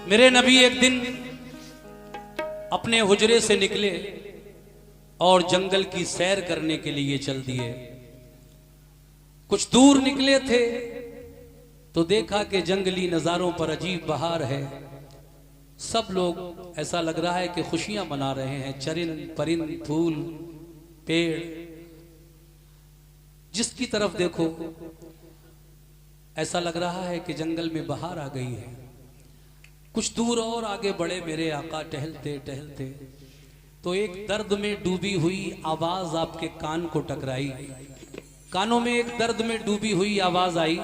मेरे नबी एक दिन अपने हुजरे से निकले और जंगल की सैर करने के लिए चल दिए। कुछ दूर निकले थे तो देखा कि जंगली नजारों पर अजीब बहार है। सब लोग ऐसा लग रहा है कि खुशियां मना रहे हैं। चरिंद परिंद फूल पेड़ जिसकी तरफ देखो ऐसा लग रहा है कि जंगल में बहार आ गई है। कुछ दूर और आगे बढ़े मेरे आका टहलते टहलते तो एक दर्द में डूबी हुई आवाज आपके कान को टकराई। कानों में एक दर्द में डूबी हुई आवाज आई।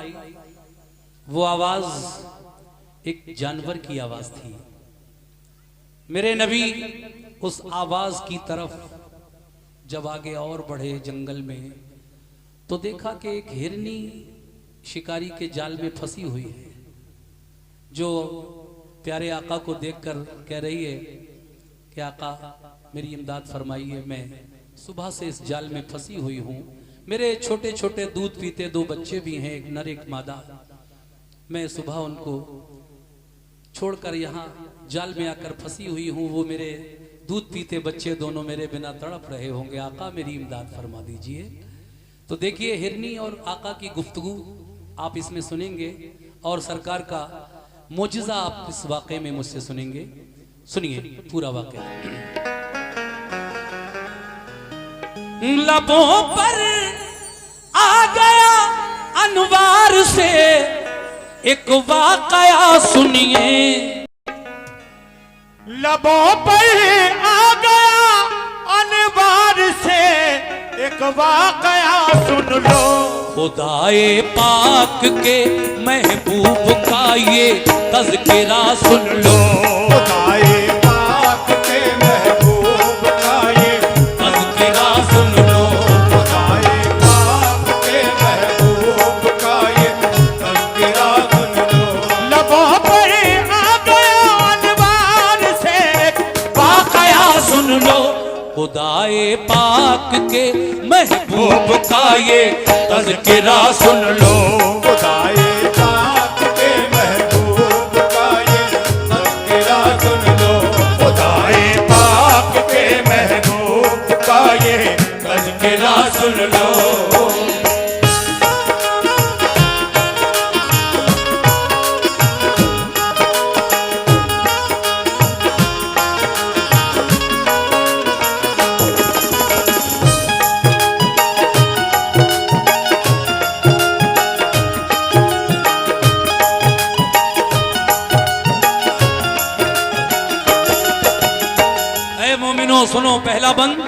वो आवाज एक जानवर की आवाज थी। मेरे नबी उस आवाज की तरफ जब आगे और बढ़े जंगल में तो देखा कि एक हिरनी शिकारी के जाल में फंसी हुई है, जो प्यारे आका को देखकर कह रही है कि आका मेरी इमदाद फरमाइए, मैं सुबह से इस जाल में फंसी हुई हूँ। मेरे छोटे छोटे दूध पीते दो बच्चे भी हैं, एक नर एक मादा। मैं सुबह उनको छोड़कर यहाँ जाल में आकर फंसी हुई हूँ। वो मेरे दूध पीते बच्चे दोनों मेरे बिना तड़प रहे होंगे। आका मेरी इमदाद फरमा दीजिए। तो देखिए हिरनी और आका की गुफ्तगू आप इसमें सुनेंगे और सरकार का मोजिजा आप इस वाक़े में मुझसे सुनेंगे। सुनिए पूरा वाक़या। लबों पर आ गया अनवार से एक वाक़या सुनिए। लबों पर आ गया अनवार से एक वाक़या सुन लो। खुदाए पाक के महबूब का ये तज़किरा सुन लो। खुदाए पाक के महबूब का ये तज़किरा सुन लो। खुदाए पाक के महबूब का ये तज़किरा सुन लो। लबों पर आ गया अनवार से एक वाक़या सुन लो। खुदाए पाक के महबूब का ये तज़किरा सुन लो। खुदाए पाक के महबूब का ये तज़किरा सुन लो। खुदाए पाक के महबूब का ये तज़किरा सुन लो। सुनो पहला बंद।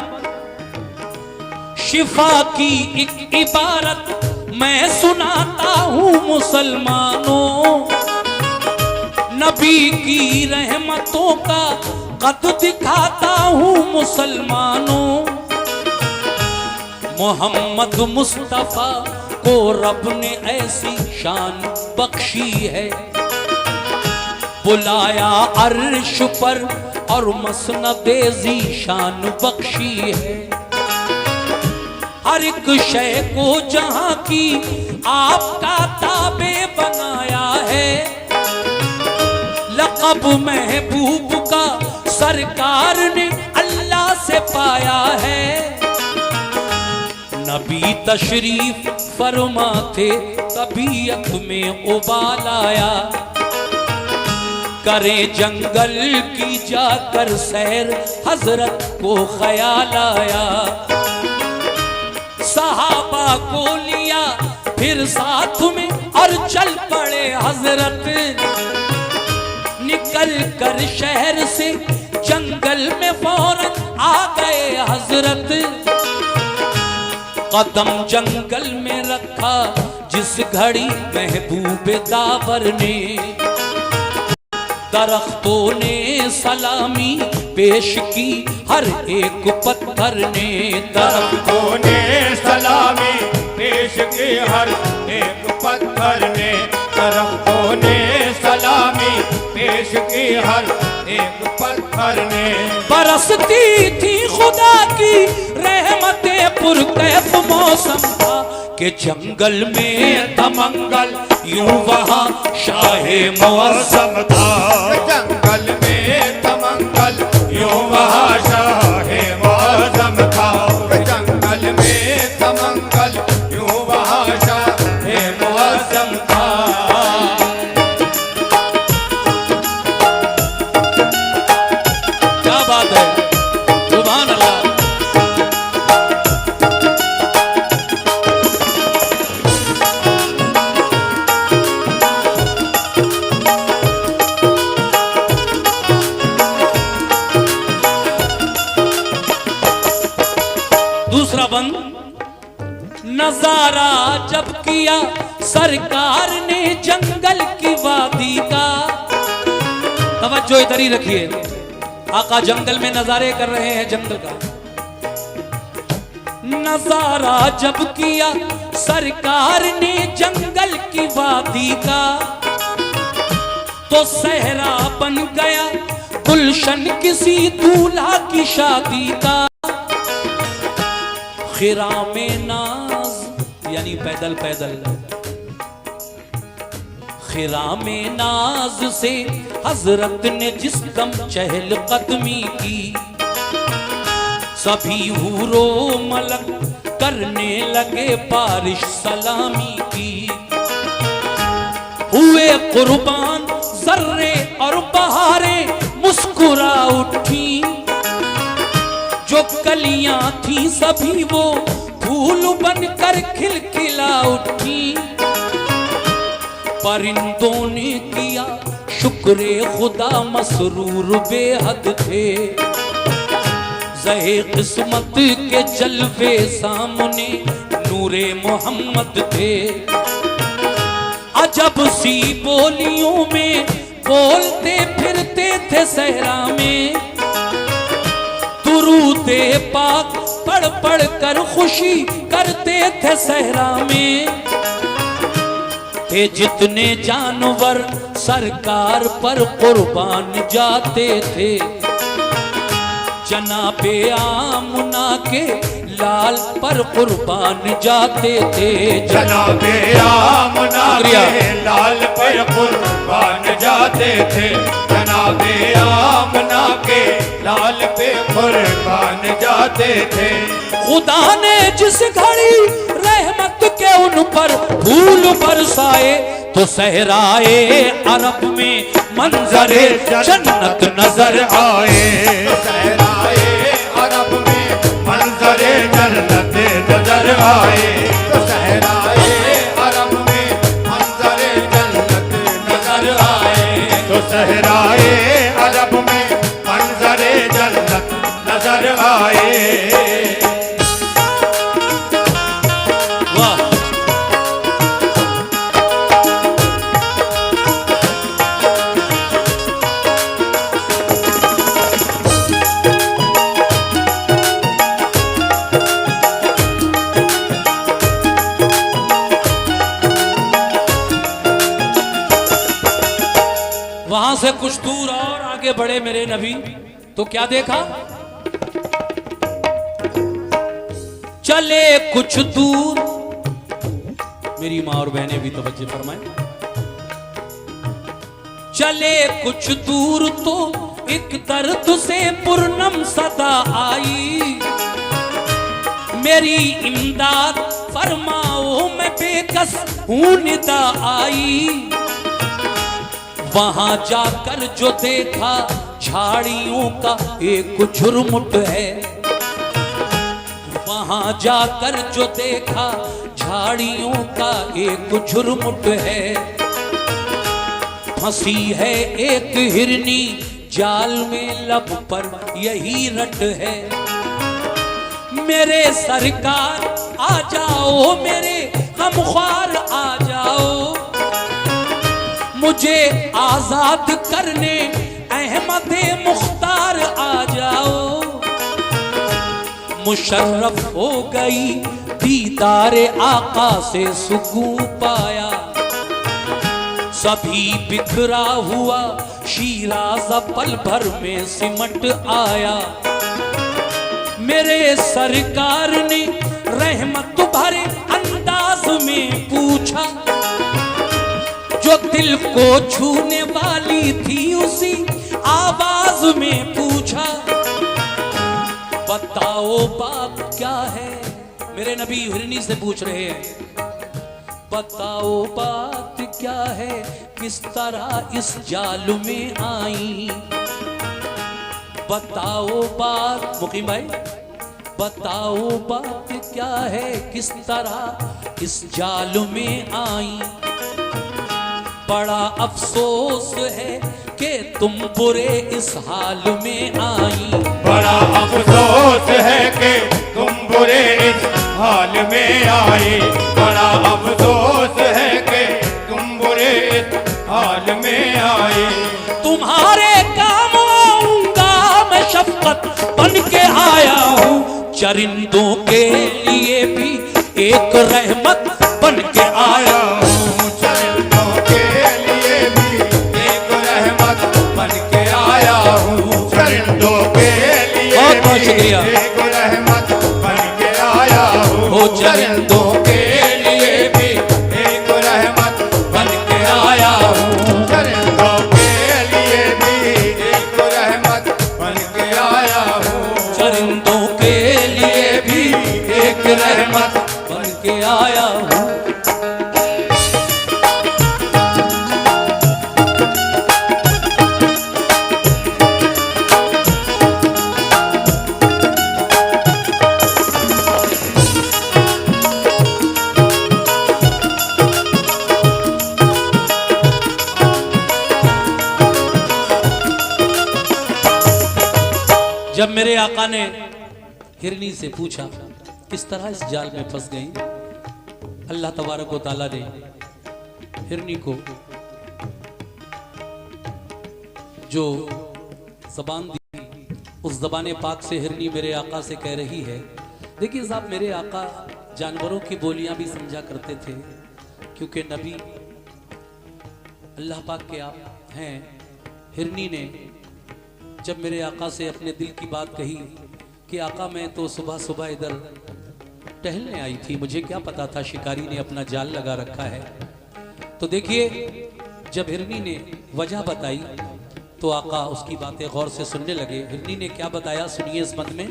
शिफा की एक इबारत मैं सुनाता हूँ मुसलमानों। नबी की रहमतों का कद दिखाता हूँ मुसलमानों। मोहम्मद मुस्तफा को रब ने ऐसी शान बख्शी है, बुलाया अर्श पर और मसनदे ज़ीशान बख्शी है। हर एक शय को जहां की आपका ताबे बनाया है। लक़ब महबूब का सरकार ने अल्लाह से पाया है। नबी तशरीफ फरमाते तबीयत में उबाल आया। करें जंगल की जाकर सैर हजरत को ख्याल आया। सहाबा को लिया फिर साथ में और चल पड़े हजरत। निकल कर शहर से जंगल में फौरन आ गए हजरत। कदम जंगल में रखा जिस घड़ी महबूब दावर ने। दरख्तों ने सलामी पेश की हर एक पत्थर ने। दरख्तों ने सलामी पेश की हर एक पत्थर ने। दरख्तों ने सलामी पेश की हर एक पत्थर ने। बरसती थी खुदा की रहमतें पुरकैफ मौसम था कि जंगल में था मंगल यूं वहाँ शाहे मौसम था। नजारा जब किया सरकार ने जंगल की वादी का, तवज्जो इधर ही रखिए, आका जंगल में नजारे कर रहे हैं जंगल का। नजारा जब किया सरकार ने जंगल की वादी का, तो सहरा बन गया गुलशन किसी दूल्हा की शादी का। खिरा में नाज यानी पैदल पैदल, खिरा में नाज से हजरत ने जिस दम चहल कदमी की, सभी हूरो मलक करने लगे बारिश सलामी की। हुए कुर्बान जर्रे और बहारें मुस्कुरा उठी, जो कलियां थी सभी वो फूल बनकर खिलखिला उठी। परिंदों ने किया शुक्रे खुदा मसरूर बेहद थे, ज़हे किस्मत के जलवे सामने नूरे मोहम्मद थे। अजब सी बोलियों में बोलते फिरते थे सहरा में, दुरूदे पाक पढ़ पढ़ कर खुशी करते थे सहरा में। थे जितने जानवर सरकार पर कुर्बान जाते थे, जनाबे आमना के लाल पर कुर्बान जाते थे। जनाबे आमना के लाल पर कुर्बान जाते थे, जनाबे आमना के लाल पे कुर्बान जाते थे। खुदा ने जिस घड़ी रहमत के उन पर फूल बरसाए, तो सहराए अरब में मंजरे जन्नत नजर आए। सहराए अरब में मंजरे जन्नत नजर आए, तो सहराए अरब में मंजरे जन्नत नजर आए, तो सहराए अरब में मंजरे जन्नत नजर आए। वहां से कुछ दूर और आगे बढ़े मेरे नबी, तो क्या देखा? चले कुछ दूर, मेरी माँ और बहनें भी तवज्जो फरमाएं। चले कुछ दूर तो एक दर्द से पुरनम सदा आई, मेरी इमदाद फरमाओ मैं बेकस हूं निदा आई। वहां जाकर जो देखा झाड़ियों का एक झुरमुट है, वहां जाकर जो देखा झाड़ियों का एक झुरमुट है। फंसी है एक हिरनी जाल में लब पर यही रट है। मेरे सरकार आ जाओ, मेरे गमख्वार आ जाओ, मुझे आजाद करने अहमदे मुख्तार आ जाओ। मुशर्रफ हो गई दीदारे आका से सुकून पाया, सभी बिखरा हुआ शीराज पल भर में सिमट आया। मेरे सरकार ने रहमत भरे अंदाज में पूछा, जो दिल को छूने वाली थी उसी आवाज में पूछा। बताओ बात क्या है, मेरे नबी हिरनी से पूछ रहे हैं। बताओ बात क्या है, किस तरह इस जाल में आई। बताओ बात मुकीम भाई, बताओ बात क्या है, किस तरह इस जाल में आई। बड़ा अफसोस है कि तुम बुरे इस हाल में आई। बड़ा अफसोस है कि तुम बुरे इस हाल में आए। बड़ा अफसोस है कि तुम बुरे हाल में आए। तुम्हारे काम आऊंगा मैं शफकत बन के आया हूँ, चरिंदों के लिए भी एक रहमत बन के आया हूँ। चरिंदों के लिए भी एक रहमत बन के आया हूँ। चरिंदों के लिए बहुत बहुत शुक्रिया। एक रहमत बन के आया हूँ। चरिंदों के लिए भी एक रहमत बन के आया हूँ। चरिंदों के लिए भी एक रहमत बन के आया हूँ। चरिंदों के लिए भी एक रहमत बन के आया हूँ। जब मेरे आका ने हिरनी से पूछा किस तरह इस जाल में फंस गई, अल्लाह तबारक व तआला ने हिरनी को जो ज़बान दी, उस ज़बान पाक से हिरनी मेरे आका से कह रही है। देखिए साहब, मेरे आका जानवरों की बोलियां भी समझा करते थे, क्योंकि नबी अल्लाह पाक के आप हैं। हिरनी ने जब मेरे आका से अपने दिल की बात कही कि आका मैं तो सुबह सुबह इधर टहलने आई थी, मुझे क्या पता था शिकारी ने अपना जाल लगा रखा है। तो देखिए, जब हिरनी ने वजह बताई तो आका उसकी बातें गौर से सुनने लगे। हिरनी ने क्या बताया सुनिए इस मत में।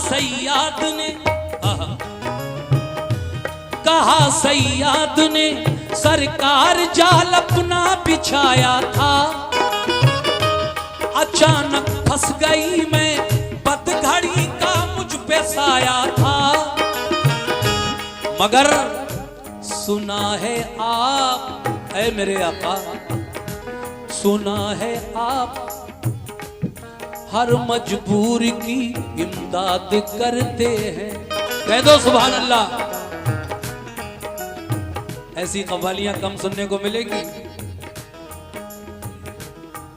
सैयाद ने कहा सैयाद ने सरकार जाल अपना बिछाया था, अचानक फंस गई मैं, बदघड़ी का मुझ पे साया था। मगर सुना है आप ऐ मेरे आका, सुना है आप हर मजबूर की इमदाद करते हैं। कह दो सुभान अल्लाह। ऐसी कव्वालियां कम सुनने को मिलेगी।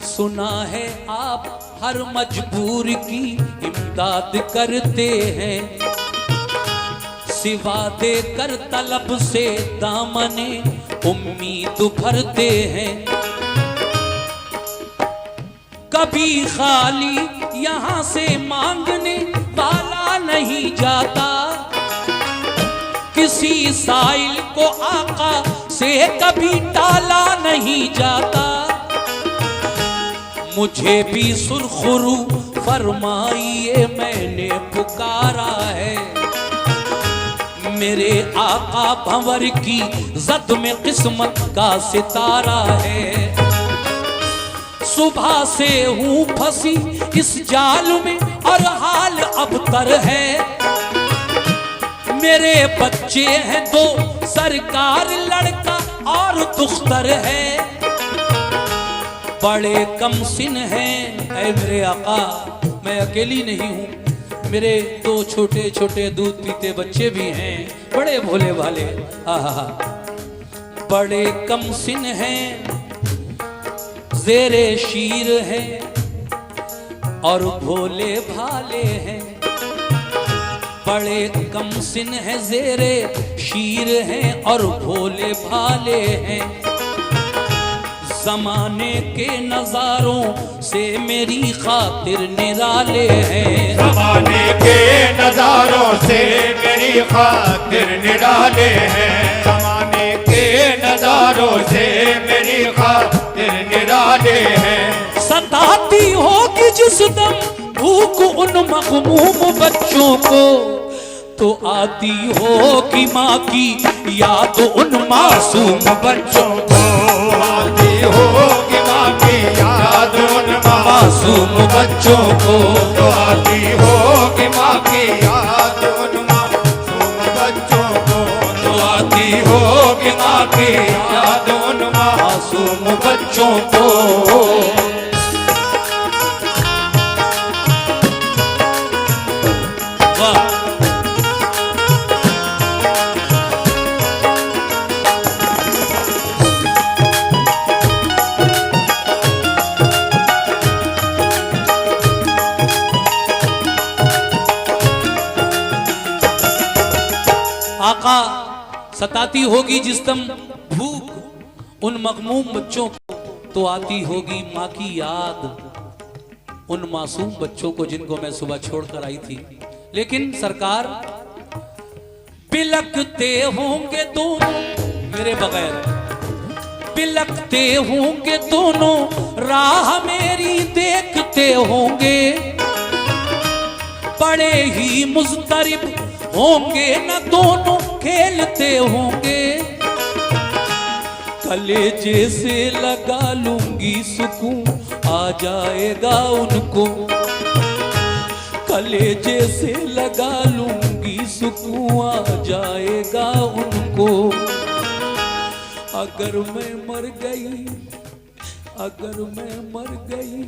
सुना है आप हर मजबूर की इमदाद करते हैं, सिवा देकर तलब से दामने उम्मीद भरते हैं। कभी खाली यहाँ से मांगने वाला नहीं जाता, किसी साइल को आका से कभी टाला नहीं जाता। मुझे भी सुरखुरू फरमाइए मैंने पुकारा है, मेरे आका भंवर की जद में किस्मत का सितारा है। सुबह से हूँ फंसी इस जाल में और हाल अबतर है, मेरे बच्चे हैं दो सरकार लड़का और दुख्तर है। बड़े कम सिन हैं ऐ मेरे आका, मैं अकेली नहीं हूँ, मेरे दो छोटे छोटे दूध पीते बच्चे भी हैं, बड़े भोले भाले। आहा, बड़े कम सिन हैं, ज़ेरे शीर है और भोले भाले हैं। बड़े कम सिन है, ज़ेरे शीर हैं और भोले भाले हैं। ज़माने के नज़ारों से मेरी खातिर निराले हैं। ज़माने के नज़ारों से मेरी खातिर निराले हैं। ज़माने के नज़ारों से मेरी खातिर निराले हैं। सताती होगी जिस दम भूख उन मखमूम बच्चों को, तो आती होगी माँ की याद उन मासूम बच्चों को। आती होगी माँ की याद उन मासूम बच्चों को, तो आती होगी माँ की याद उन मासूम बच्चों को, तो आती होगी माँ की याद बच्चों को। वाह। आका सताती होगी जिस्म भूख उन मगमूम बच्चों को, तो आती होगी माँ की याद उन मासूम बच्चों को जिनको मैं सुबह छोड़कर आई थी। लेकिन सरकार बिलकते होंगे दोनों मेरे बगैर, बिलकते होंगे दोनों राह मेरी देखते होंगे, बड़े ही मुज़तरिब होंगे न दोनों खेलते होंगे। कलेजे से लगा लूंगी सुकून आ जाएगा उनको, कलेजे से लगा लूंगी सुकून आ जाएगा उनको। अगर मैं मर गई, अगर मैं मर गई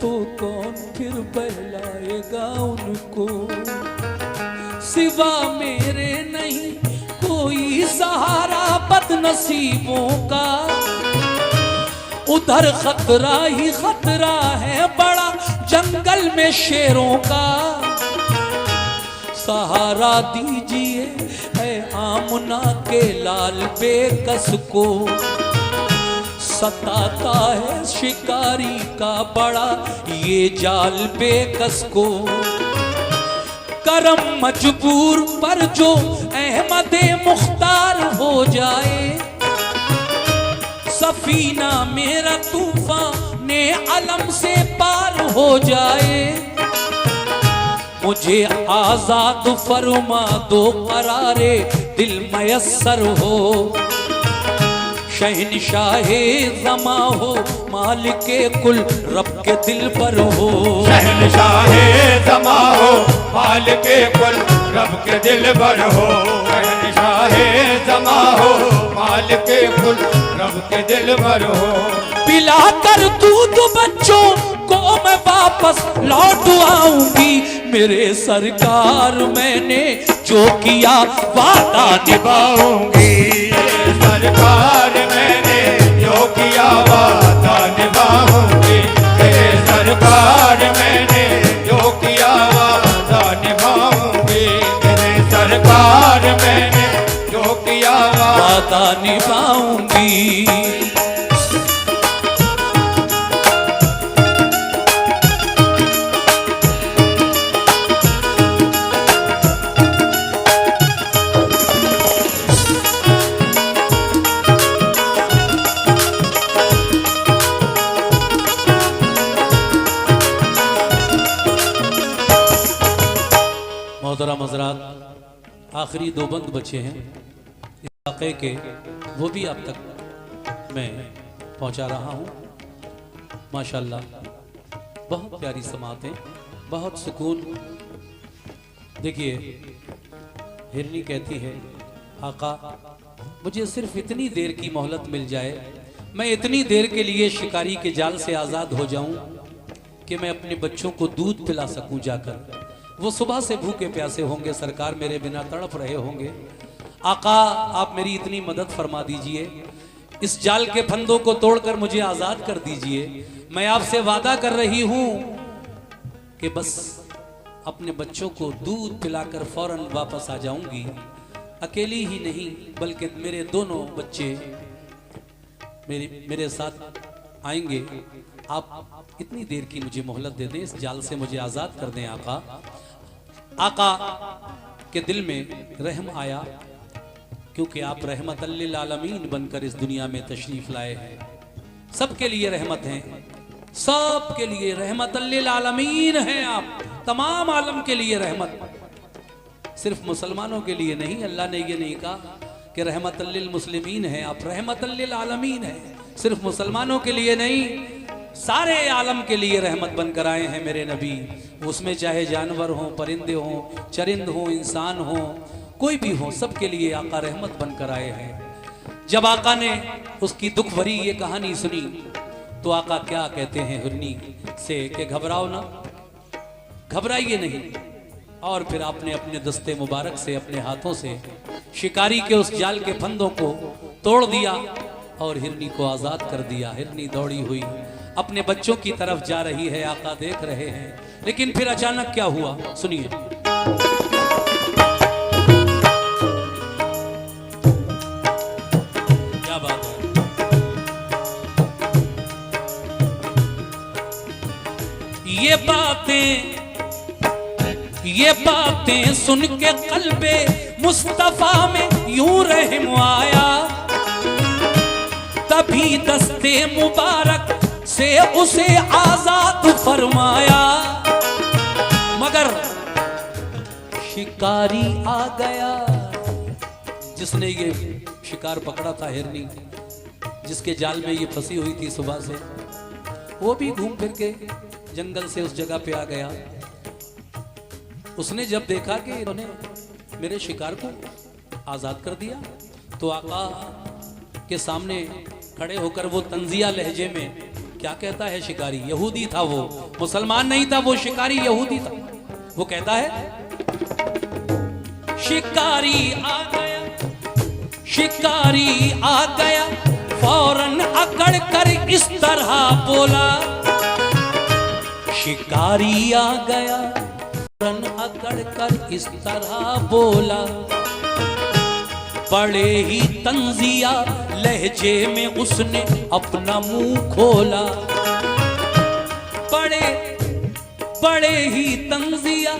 तो कौन फिर बहलाएगा उनको। सिवा मेरे नहीं कोई सहारा बदनसीबों का, उधर खतरा ही खतरा है बड़ा जंगल में शेरों का। सहारा दीजिए है आमना के लाल बेकस को, सताता है शिकारी का बड़ा ये जाल बेकस को। करम मजबूर पर जो अहमदे मुख्तार हो जाए, सफीना मेरा तूफान ने अलम से पार हो जाए। मुझे आजाद फरमा दो करारे दिल मयस्सर हो, शहनशाहे ज़मा हो मालिके कुल रब के दिल पर हो। शहनशाहे ज़मा हो मालिके कुल रब के दिल पर हो, शहनशाहे ज़मा हो मालिके कुल रब के दिल पर हो। पिला कर दूध बच्चों को मैं वापस लौट आऊंगी, मेरे सरकार मैंने जो किया वादा निभाऊंगी। सरकार मैंने जो किया वादा निभाऊंगी, मेरे सरकार मैंने जो किया वादा निभाऊंगी, मेरे सरकार मैंने जो किया वादा निभाऊंगी। मोहतरम हज़रात, आखिरी दो बंद बचे हैं इस वाक़े के, वो भी अब तक मैं पहुंचा रहा हूं। माशाल्लाह बहुत प्यारी समातें, बहुत सुकून। देखिए हिरनी कहती है आका मुझे सिर्फ इतनी देर की मोहलत मिल जाए, मैं इतनी देर के लिए शिकारी के जाल से आज़ाद हो जाऊं कि मैं अपने बच्चों को दूध पिला सकूं जाकर। वो सुबह से भूखे प्यासे होंगे, सरकार मेरे बिना तड़प रहे होंगे। आका आप मेरी इतनी मदद फरमा दीजिए, इस जाल के फंदों को तोड़कर मुझे आज़ाद कर दीजिए। मैं आपसे वादा कर रही हूं कि बस अपने बच्चों को दूध पिलाकर फौरन वापस आ जाऊंगी। अकेली ही नहीं बल्कि मेरे दोनों बच्चे मेरे साथ आएंगे। आप इतनी देर की मुझे मोहलत दे दें, इस जाल से मुझे आज़ाद कर दें आका। आका के दिल में रहम आया क्योंकि आप रहमत लिल आलमीन बनकर इस दुनिया में तशरीफ लाए हैं। सबके लिए रहमत हैं, सबके लिए रहमत लिल आलमीन हैं आप, तमाम आलम के लिए रहमत। सिर्फ मुसलमानों के लिए नहीं, अल्लाह ने ये नहीं कहा कि रहमत लिल मुस्लिमीन हैं, आप रहमत लिल आलमीन हैं। सिर्फ मुसलमानों के लिए नहीं, सारे आलम के लिए रहमत बनकर आए हैं मेरे नबी। उसमें चाहे जानवर हों, परिंदे हों, चरिंद हों, इंसान हों, कोई भी हो, सबके लिए आका रहमत बनकर आए हैं। जब आका ने उसकी दुख भरी ये कहानी सुनी तो आका क्या कहते हैं हिरनी से कि घबराओ ना, घबराइए नहीं। और फिर आपने अपने दस्ते मुबारक से, अपने हाथों से शिकारी के उस जाल के फंदों को तोड़ दिया और हिरनी को आजाद कर दिया। हिरनी दौड़ी हुई अपने बच्चों की तरफ जा रही है, आका देख रहे हैं। लेकिन फिर अचानक क्या हुआ, सुनिए। क्या बात है, ये बातें सुन के कल्बे मुस्तफा में यूं रहम आया। तभी दस्ते मुबारक से उसे आजाद फरमाया। मगर शिकारी आ गया, जिसने ये शिकार पकड़ा था, हिरनी जिसके जाल में ये फंसी हुई थी सुबह से, वो भी घूम फिर के जंगल से उस जगह पे आ गया। उसने जब देखा कि इन्होंने मेरे शिकार को आजाद कर दिया तो आका के सामने खड़े होकर वो तंजिया लहजे में क्या कहता है शिकारी। यहूदी था वो, मुसलमान नहीं था वो, शिकारी यहूदी था। वो कहता है, शिकारी आ गया, शिकारी आ गया, फौरन अकड़ कर इस तरह बोला। शिकारी आ गया, फौरन अकड़ कर इस तरह बोला। बड़े ही तंजिया लहजे में उसने अपना मुंह खोला। बड़े ही तंजिया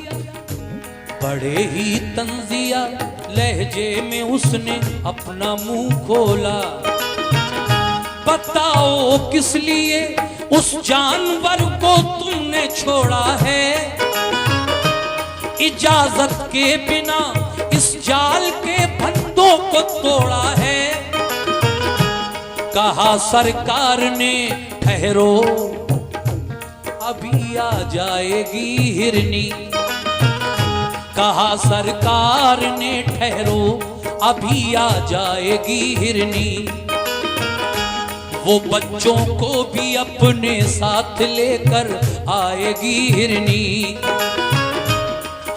लहजे में उसने अपना मुंह खोला। बताओ किस लिए उस जानवर को तुमने छोड़ा है, इजाजत के बिना इस जाल के फंदों को तोड़ा है। कहा सरकार ने ठहरो अभी आ जाएगी हिरनी। कहा सरकार ने ठहरो अभी आ जाएगी हिरनी। वो बच्चों को भी अपने साथ लेकर आएगी हिरनी।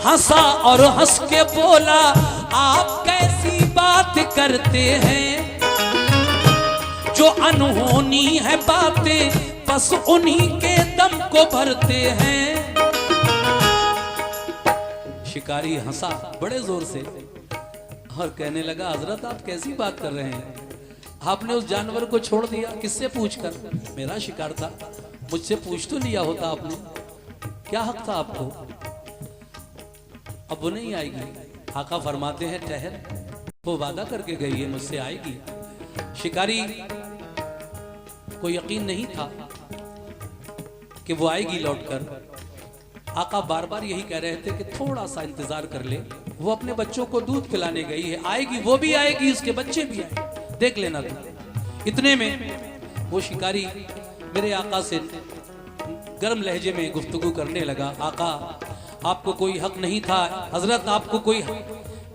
हंसा और हंस के बोला, आप कैसी बात करते हैं, जो अनहोनी है बातें बस उन्हीं के दम को भरते हैं। शिकारी हंसा बड़े जोर से और कहने लगा, हजरत आप कैसी बात कर रहे हैं, आपने उस जानवर को छोड़ दिया, किससे पूछकर? मेरा शिकार था, मुझसे पूछ तो लिया होता आपने, क्या हक था आपको? अब वो नहीं आएगी। आका फरमाते हैं, ठहर, वो वादा करके गई है मुझसे आएगी। शिकारी को यकीन नहीं था कि वो आएगी लौटकर। आका बार बार यही कह रहे थे कि थोड़ा सा इंतजार कर ले, वो अपने बच्चों को दूध पिलाने गई है, आएगी, वो भी आएगी, उसके बच्चे भी आएंगे, देख लेना तुम। इतने में वो शिकारी मेरे आका से गर्म लहजे में गुफ्तगू करने लगा। आका, आपको कोई हक नहीं था, हजरत आपको कोई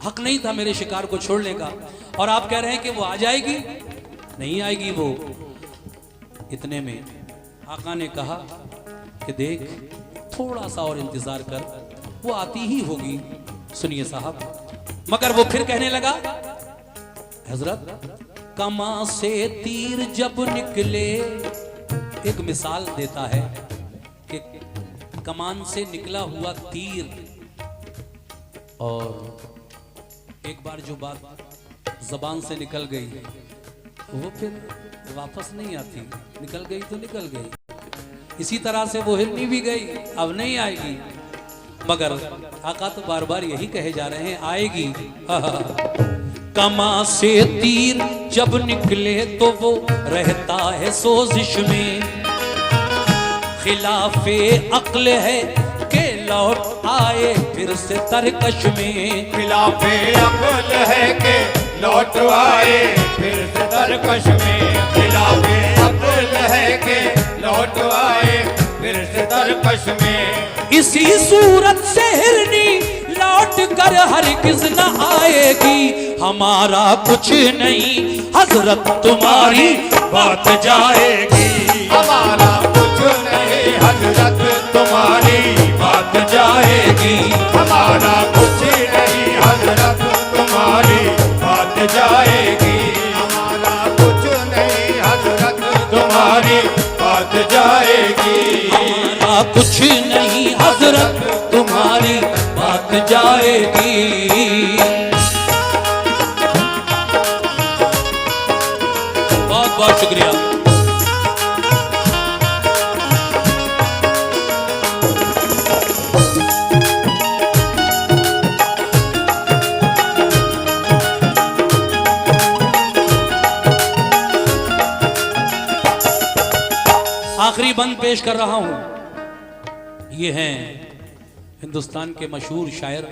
हक नहीं था मेरे शिकार को छोड़ने का, और आप कह रहे हैं कि वो आ जाएगी। नहीं आएगी वो। इतने में आका ने कहा कि देख, थोड़ा सा और इंतजार कर, वो आती ही होगी। सुनिए साहब, मगर वो फिर कहने लगा, हजरत कमा से तीर जब निकले, एक मिसाल देता है कि कमान से निकला हुआ तीर, और एक बार जो बात जबान से निकल गई वो फिर वापस नहीं आती, निकल गई तो निकल गई। इसी तरह से वो हिरनी भी गई, अब नहीं आएगी। मगर आका तो बार बार यही कहे जा रहे हैं, आएगी। कमा से तीर जब निकले तो वो रहता है सोजिश में, खिलाफे अक्ल है के लौट आए फिर से तरकश में। खिलाफे अक्ल है के लौट आए फिर से तरकश में। खिलाफे अक्ल है के लौट आए फिर से तरकश में। इसी सूरत से हिरनी लौट कर हरगिज़ न आएगी, हमारा कुछ नहीं हजरत तुम्हारी बात जाएगी। हमारा कुछ नहीं हजरत तुम्हारी बात जाएगी। हमारा कुछ नहीं हजरत तुम्हारी बात जाएगी। हमारा कुछ नहीं हजरत तुम्हारी बात जाएगी। हमारा कुछ नहीं हजरत तुम्हारी बात जाएगी। बहुत बहुत शुक्रिया। आखिरी बंद पेश कर रहा हूं। ये हैं हिंदुस्तान के मशहूर शायर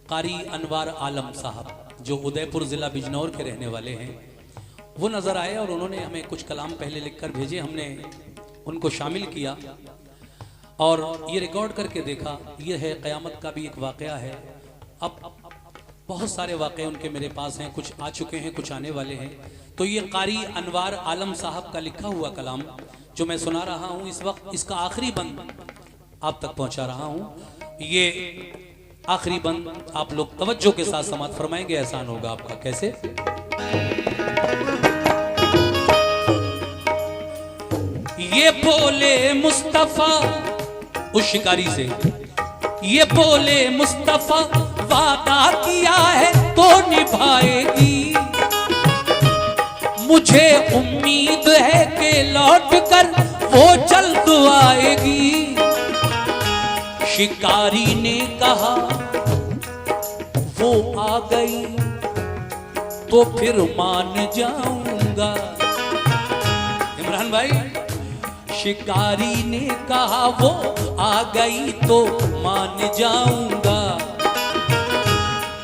कारी अनवार आलम साहब, जो उदयपुर ज़िला बिजनौर के रहने वाले हैं। वो नज़र आए और उन्होंने हमें कुछ कलाम पहले लिखकर भेजे। हमने उनको शामिल किया और ये रिकॉर्ड करके देखा। ये है क़यामत का भी एक वाक़या है। अब बहुत सारे वाक़े उनके मेरे पास हैं, कुछ आ चुके हैं, कुछ आने वाले हैं। तो ये कारी अनवार आलम साहब का लिखा हुआ कलाम जो मैं सुना रहा हूँ इस वक्त, इसका आखिरी बंद आप तक पहुंचा रहा हूँ। ये आखिरी बंद आप लोग तवज्जो के साथ समाअत फरमाएंगे, एहसान होगा आपका। कैसे? ये बोले मुस्तफा उस शिकारी से, ये बोले मुस्तफा वादा किया है तो निभाएगी। मुझे उम्मीद है कि लौट कर वो जल्द आएगी। शिकारी ने कहा वो आ गई तो फिर मान जाऊंगा। इमरान भाई, शिकारी ने कहा वो आ गई तो मान जाऊंगा।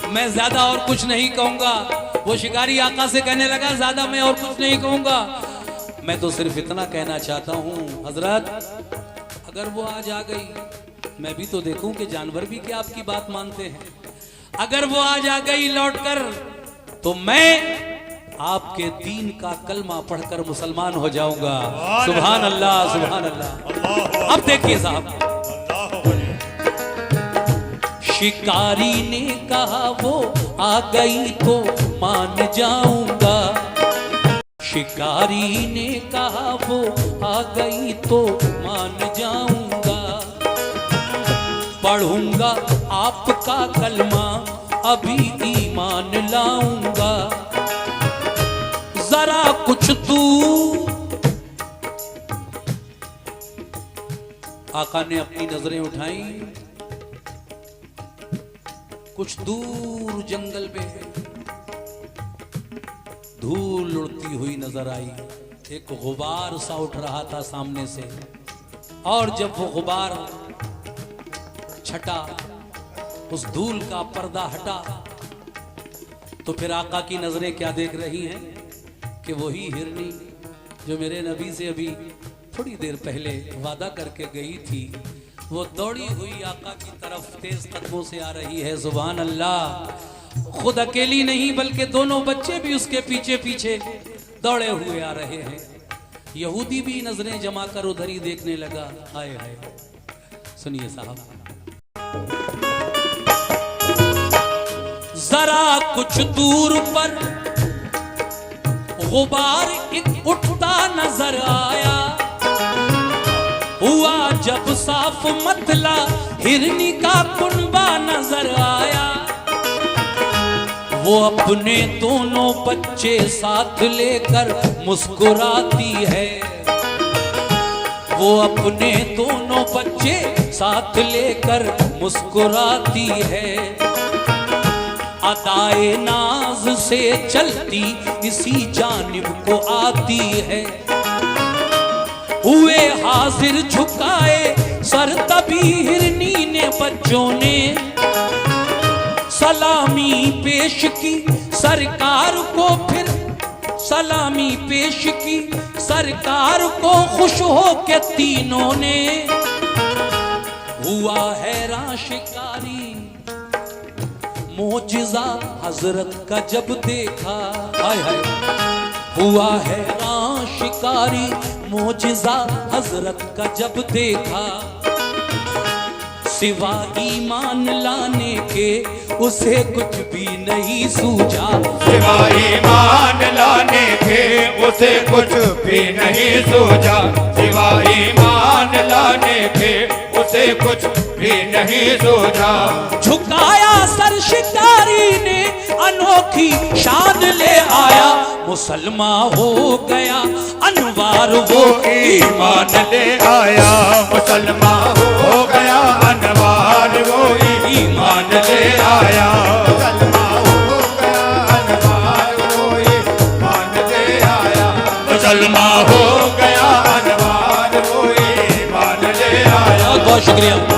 मैं ज्यादा और कुछ नहीं कहूंगा। वो शिकारी आका से कहने लगा ज्यादा मैं और कुछ नहीं कहूंगा, मैं तो सिर्फ इतना कहना चाहता हूं हजरत, अगर वो आज आ गई मैं भी तो देखूं कि जानवर भी क्या आपकी बात मानते हैं। अगर वो आज आ गई लौटकर तो मैं आपके दीन का कलमा पढ़कर मुसलमान हो जाऊंगा। सुभान अल्लाह, सुभान अल्लाह। अब देखिए साहब, शिकारी ने कहा वो आ गई तो मान जाऊंगा। शिकारी ने कहा वो आ गई तो मान जाऊंगा। पढ़ूंगा आपका कलमा अभी ईमान लाऊंगा। जरा कुछ दूर आका ने अपनी नजरें उठाई। कुछ दूर जंगल में धूल उड़ती हुई नजर आई। एक गुबार सा उठ रहा था सामने से, और जब वो गुबार छटा, उस धूल का पर्दा हटा, तो फिर आका की नजरें क्या देख रही हैं कि वही हिरनी जो मेरे नबी से अभी थोड़ी देर पहले वादा करके गई थी, वो दौड़ी हुई आका की तरफ तेज कदमों से आ रही है। सुभान अल्लाह। खुद अकेली नहीं बल्कि दोनों बच्चे भी उसके पीछे पीछे दौड़े हुए आ रहे हैं। यहूदी भी नजरें जमा कर उधर ही देखने लगा। हाय हाय, सुनिए साहब। जरा कुछ दूर पर गुबार एक उठता नजर आया। हुआ जब साफ मतला हिरनी का कुनबा नजर आया। वो अपने दोनों बच्चे साथ लेकर मुस्कुराती है। वो अपने दोनों बच्चे साथ लेकर मुस्कुराती है। अदाए नाज से चलती इसी जानिब को आती है। हुए हाजिर झुकाए सर तभी हिरनी ने बच्चों ने सलामी पेश की सरकार को। फिर सलामी पेश की सरकार को, खुश हो के तीनों ने। हुआ हैरान शिकारी मोजिज़ा हजरत का जब देखा, हाय हाय हुआ है शिकारी, मोजिज़ा हजरत का जब देखा, सिवा ईमान लाने के उसे कुछ भी नहीं सूझा। सिवा ईमान लाने के उसे कुछ भी नहीं सूझा। सिवा ईमान लाने के उसे कुछ भी नहीं सूझा। झुकाया सर शिकारी ने अनोखी शान ले आया, मुसलमान हो गया अनवार वो ईमान ले आया। मुसलमान हो गया अनवार वो ईमान ले आया। मुसलमान हो गया अनवार वो ईमान ले आया। मुसलमान हो गया अनवार वो ईमान ले आया। बहुत बहुत शुक्रिया।